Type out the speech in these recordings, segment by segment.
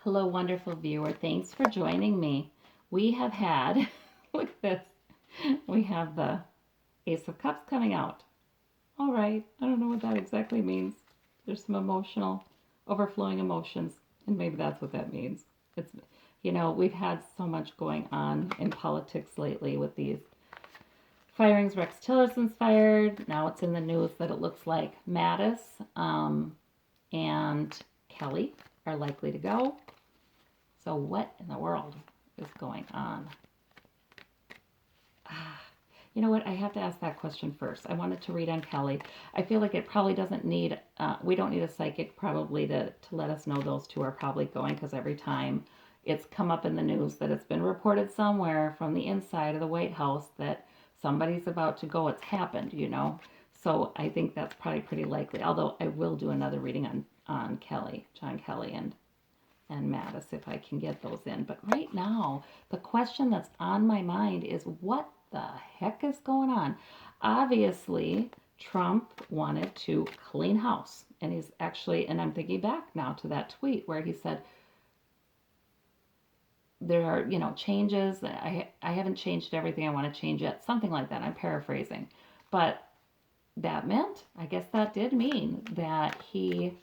Hello, wonderful viewer. Thanks for joining me. We have had, look at this, we have the Ace of Cups coming out. All right, I don't know what that exactly means. There's some overflowing emotions, and maybe that's what that means. It's, we've had so much going on in politics lately with these firings. Rex Tillerson's fired. Now it's in the news that it looks like Mattis and Kelly are likely to go. So what in the world is going on? You know what? I have to ask that question first. I wanted to read on Kelly. I feel like it probably doesn't need, we don't need a psychic probably to let us know those two are probably going, because every time it's come up in the news that it's been reported somewhere from the inside of the White House that somebody's about to go, it's happened, So I think that's probably pretty likely. Although I will do another reading on Kelly, John Kelly and Mattis if I can get those in. But right now, the question that's on my mind is what the heck is going on? Obviously, Trump wanted to clean house. And he's actually, and I'm thinking back now to that tweet where he said, there are, changes. I haven't changed everything I want to change yet. Something like that. I'm paraphrasing. But that meant, I guess that did mean that he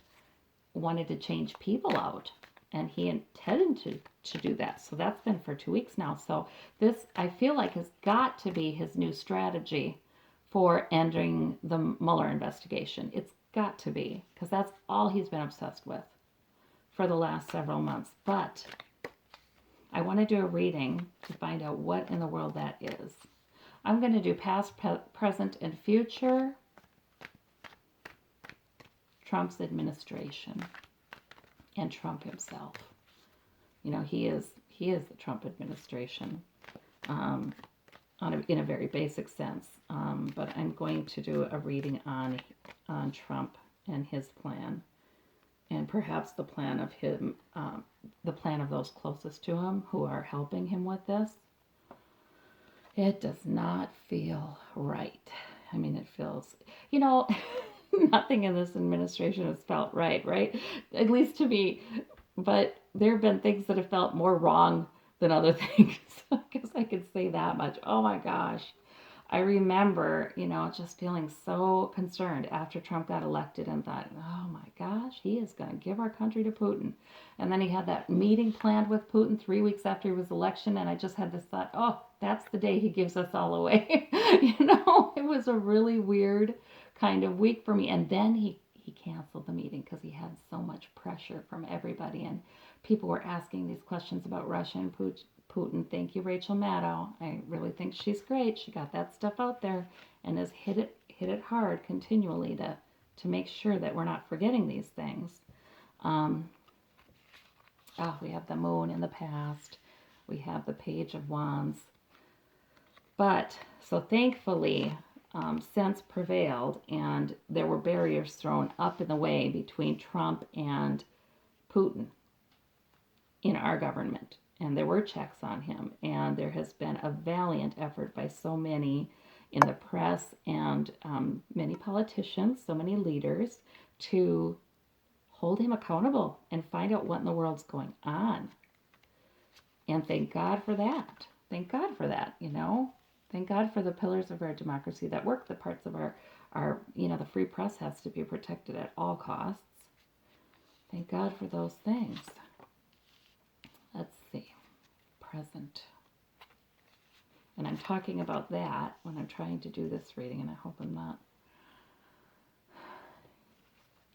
wanted to change people out. And he intended to do that. So that's been for 2 weeks now. So this, I feel like, has got to be his new strategy for ending the Mueller investigation. It's got to be, because that's all he's been obsessed with for the last several months. But I want to do a reading to find out what in the world that is. I'm going to do past, present, and future Trump's administration. And Trump himself. He is the Trump administration in a very basic sense. But I'm going to do a reading on Trump and his plan, and perhaps the plan of him, the plan of those closest to him who are helping him with this. It does not feel right. I mean, it feels, nothing in this administration has felt right? At least to me. But there have been things that have felt more wrong than other things. I guess I could say that much. Oh my gosh. I remember, just feeling so concerned after Trump got elected and thought, oh my gosh, he is going to give our country to Putin. And then he had that meeting planned with Putin 3 weeks after his election. And I just had this thought, oh, that's the day he gives us all away. It was a really weird kind of week for me. And then he canceled the meeting because he had so much pressure from everybody. And people were asking these questions about Russia and Putin. Thank you, Rachel Maddow. I really think she's great. She got that stuff out there and has hit it hard continually to make sure that we're not forgetting these things. We have the moon in the past. We have the Page of Wands. But, so thankfully, sense prevailed and there were barriers thrown up in the way between Trump and Putin in our government. And there were checks on him. And there has been a valiant effort by so many in the press and many politicians, so many leaders, to hold him accountable and find out what in the world's going on. And thank God for that. Thank God for that, Thank God for the pillars of our democracy that work, the parts of our the free press has to be protected at all costs. Thank God for those things. Let's see. Present. And I'm talking about that when I'm trying to do this reading, and I hope I'm not.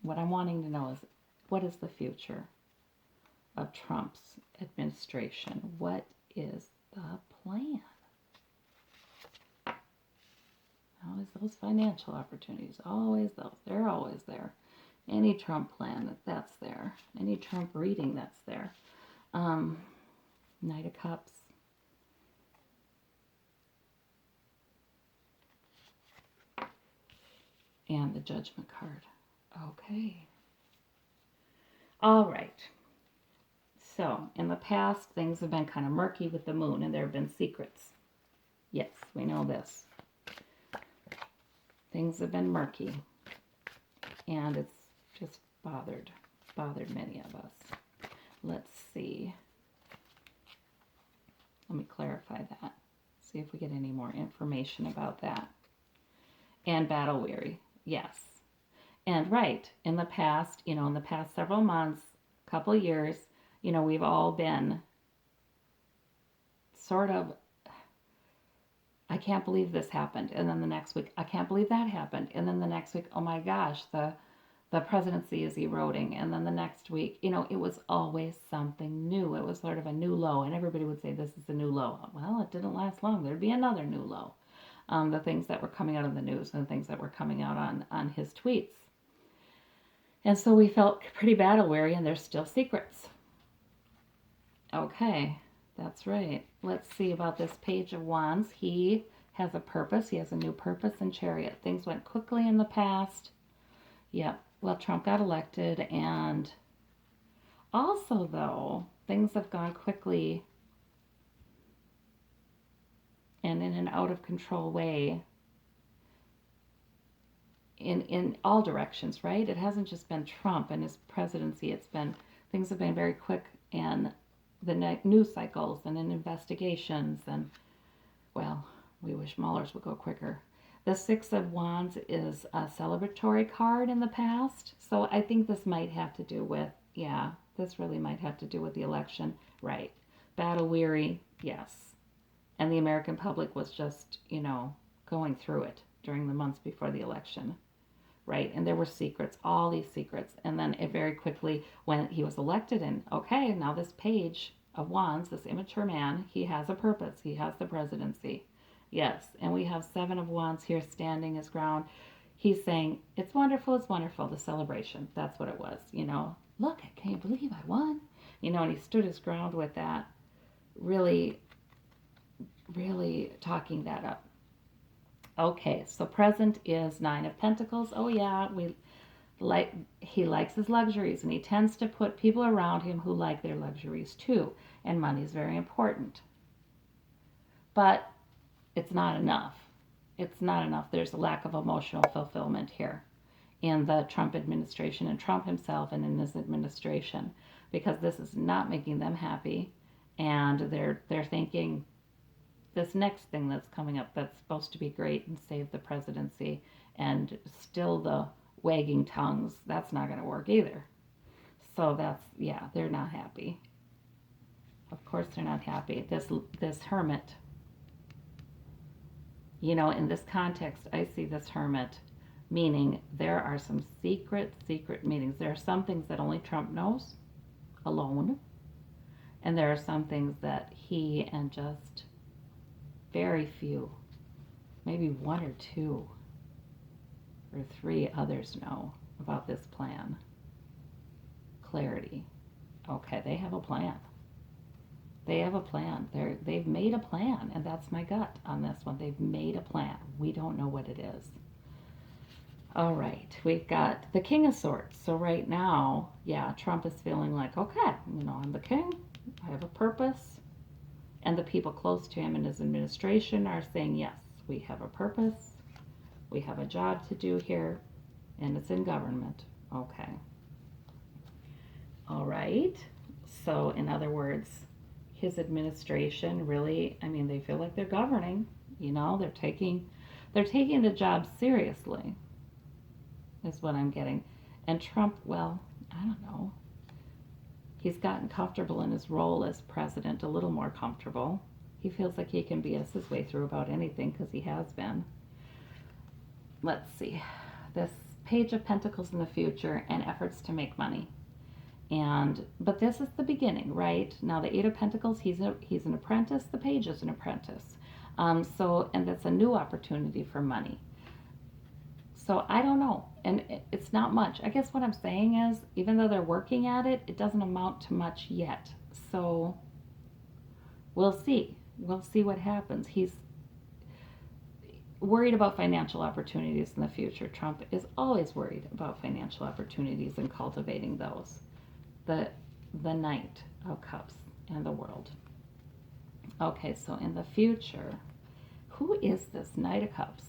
What I'm wanting to know is, what is the future of Trump's administration? What is the plan? Always those financial opportunities, always those. They're always there. Any Trump plan, that's there. Any Trump reading, that's there. Knight of Cups. And the Judgment card. Okay. All right. So, in the past, things have been kind of murky with the moon, and there have been secrets. Yes, we know this. Things have been murky, and it's just bothered many of us. Let's see. Let me clarify that. See if we get any more information about that. And battle weary, yes. And right, in the past, in the past several months, couple years, we've all been sort of, I can't believe this happened. And then the next week, I can't believe that happened. And then the next week, oh my gosh, the presidency is eroding. And then the next week, it was always something new. It was sort of a new low. And everybody would say, this is a new low. Well, it didn't last long. There'd be another new low. The things that were coming out of the news and the things that were coming out on his tweets. And so we felt pretty battle weary, and there's still secrets. Okay, that's right. Let's see about this Page of Wands. He has a purpose. He has a new purpose in Chariot. Things went quickly in the past. Yep. Well, Trump got elected, and also, though, things have gone quickly and in an out of control way in all directions, right? It hasn't just been Trump and his presidency. Things have been very quick in the news cycles and in investigations, and, well, we wish Mueller's would go quicker. The Six of Wands is a celebratory card in the past. So I think this might have to do with, this really might have to do with the election. Right. Battle weary, yes. And the American public was just, going through it during the months before the election. Right. And there were secrets, all these secrets. And then it very quickly, when he was elected, and okay, now this Page of Wands, this immature man, he has a purpose. He has the presidency. Yes, and we have Seven of Wands here standing his ground. He's saying, it's wonderful, the celebration. That's what it was, Look, I can't believe I won. And he stood his ground with that, really, really talking that up. Okay, so present is Nine of Pentacles. Oh yeah, he likes his luxuries, and he tends to put people around him who like their luxuries too. And money is very important. But it's not enough. It's not enough. There's a lack of emotional fulfillment here in the Trump administration and Trump himself and in his administration, because this is not making them happy, and they're thinking this next thing that's coming up that's supposed to be great and save the presidency, and still the wagging tongues, that's not going to work either. So they're not happy. Of course they're not happy. This hermit, in this context, I see this hermit, meaning there are some secret meetings. There are some things that only Trump knows alone, and there are some things that he and just very few, maybe one or two or three others know about this plan. Clarity. Okay, they have a plan. They have a plan. They've made a plan, and that's my gut on this one. They've made a plan. We don't know what it is. All right, we've got the King of Swords. So right now, Trump is feeling like, okay, I'm the king. I have a purpose. And the people close to him in his administration are saying, yes, we have a purpose. We have a job to do here, and it's in government. Okay. All right. So in other words, his administration really, they feel like they're governing, they're taking the job seriously, is what I'm getting. And Trump, well, I don't know. He's gotten comfortable in his role as president, a little more comfortable. He feels like he can BS his way through about anything because he has been. Let's see. This Page of Pentacles in the future and efforts to make money. But this is the beginning, right? Now the Eight of Pentacles, he's an apprentice. The Page is an apprentice. And that's a new opportunity for money. So I don't know. And it's not much. I guess what I'm saying is, even though they're working at it, it doesn't amount to much yet. So we'll see. We'll see what happens. He's worried about financial opportunities in the future. Trump is always worried about financial opportunities and cultivating those. The Knight of Cups and the World. Okay, so in the future, who is this Knight of Cups?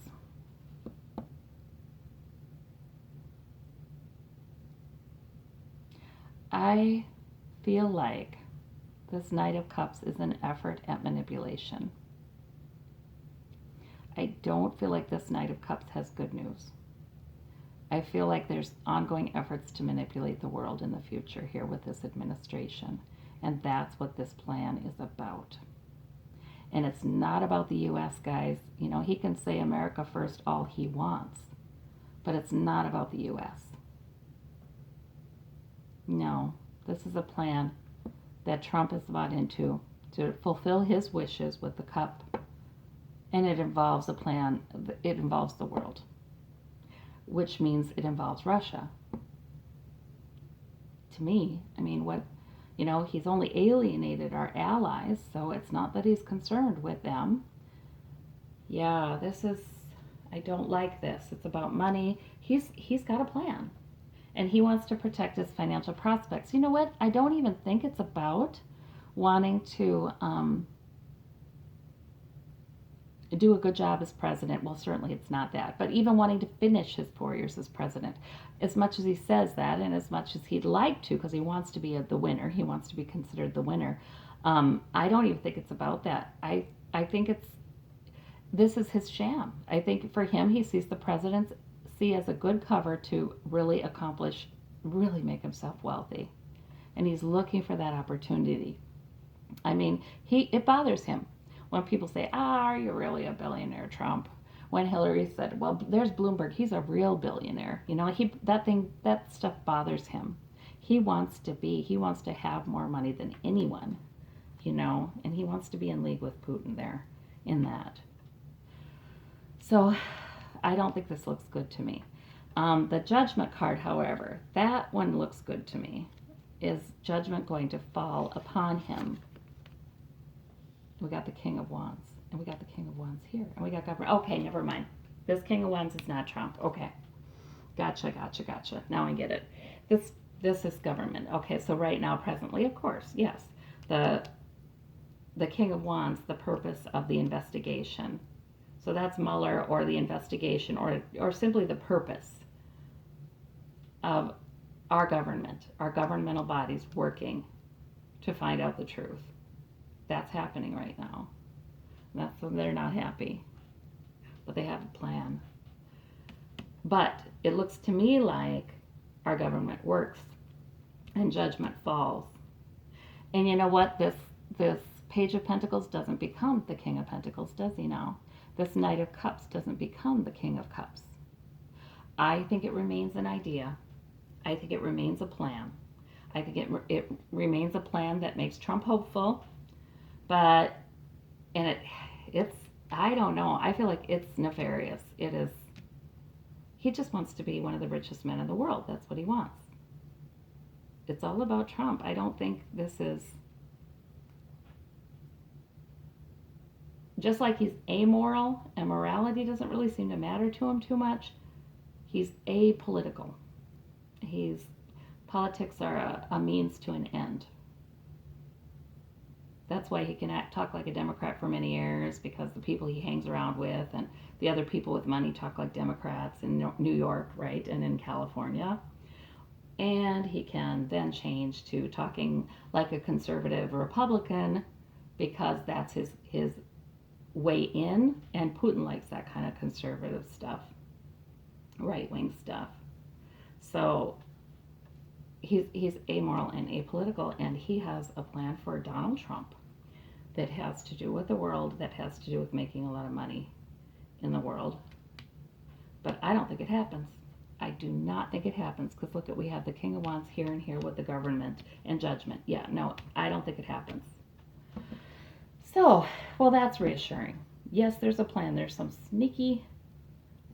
I feel like This Knight of Cups is an effort at manipulation. I don't feel like this Knight of Cups has good news. I feel like there's ongoing efforts to manipulate the world in the future here with this administration. And that's what this plan is about. And it's not about the U.S., guys. You know, he can say America first all he wants, but it's not about the U.S. No, this is a plan that Trump is bought into to fulfill his wishes with the cup. And it involves a plan, it involves the world, which means it involves Russia. To me, I mean, he's only alienated our allies, so it's not that he's concerned with them. Yeah, I don't like this. It's about money. He's got a plan. And he wants to protect his financial prospects. You know what? I don't even think it's about wanting to do a good job as president. Well, certainly it's not that. But even wanting to finish his 4 years as president. As much as he says that, and as much as he'd like to, because he wants to be the winner, he wants to be considered the winner. I don't even think it's about that. I think this is his sham. I think for him, he sees the presidency as a good cover to really make himself wealthy. And he's looking for that opportunity. I mean, it bothers him when people say, are you really a billionaire, Trump? When Hillary said, well, there's Bloomberg, he's a real billionaire. You know, that stuff bothers him. He wants to have more money than anyone, you know, and he wants to be in league with Putin there in that. So I don't think this looks good to me. The Judgment card, however, that one looks good to me. Is judgment going to fall upon him? We got the King of Wands, and we got the King of Wands here, and we got government. Okay, never mind. This King of Wands is not Trump. Okay, gotcha. Now I get it. This is government. Okay, so right now, presently, of course, yes, the King of Wands, the purpose of the investigation. So that's Mueller or the investigation or simply the purpose of our government, our governmental bodies working to find out the truth. That's happening right now. They're not happy, but they have a plan. But it looks to me like our government works and judgment falls. And you know what? This Page of Pentacles doesn't become the King of Pentacles, does he now? This Knight of Cups doesn't become the King of Cups. I think it remains an idea. I think it remains a plan. I think it remains a plan that makes Trump hopeful, I don't know. I feel like it's nefarious. It is. He just wants to be one of the richest men in the world. That's what he wants. It's all about Trump. I don't think this is. Just like he's amoral and morality doesn't really seem to matter to him too much, he's apolitical. Politics are a means to an end. That's why he can talk like a Democrat for many years, because the people he hangs around with and the other people with money talk like Democrats in New York, right, and in California. And he can then change to talking like a conservative Republican because that's his way in, and Putin likes that kind of conservative stuff, right-wing stuff. So he's amoral and apolitical, and he has a plan for Donald Trump that has to do with the world, that has to do with making a lot of money in the world. But I don't think it happens. I do not think it happens, because look, we have the King of Wands here and here with the government and judgment. Yeah, no, I don't think it happens. So, well, that's reassuring. Yes, there's a plan. There's some sneaky,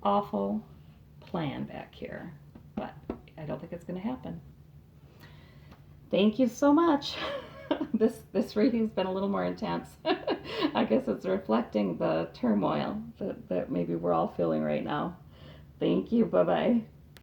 awful plan back here, but I don't think it's going to happen. Thank you so much. This reading's been a little more intense. I guess it's reflecting the turmoil that maybe we're all feeling right now. Thank you. Bye-bye.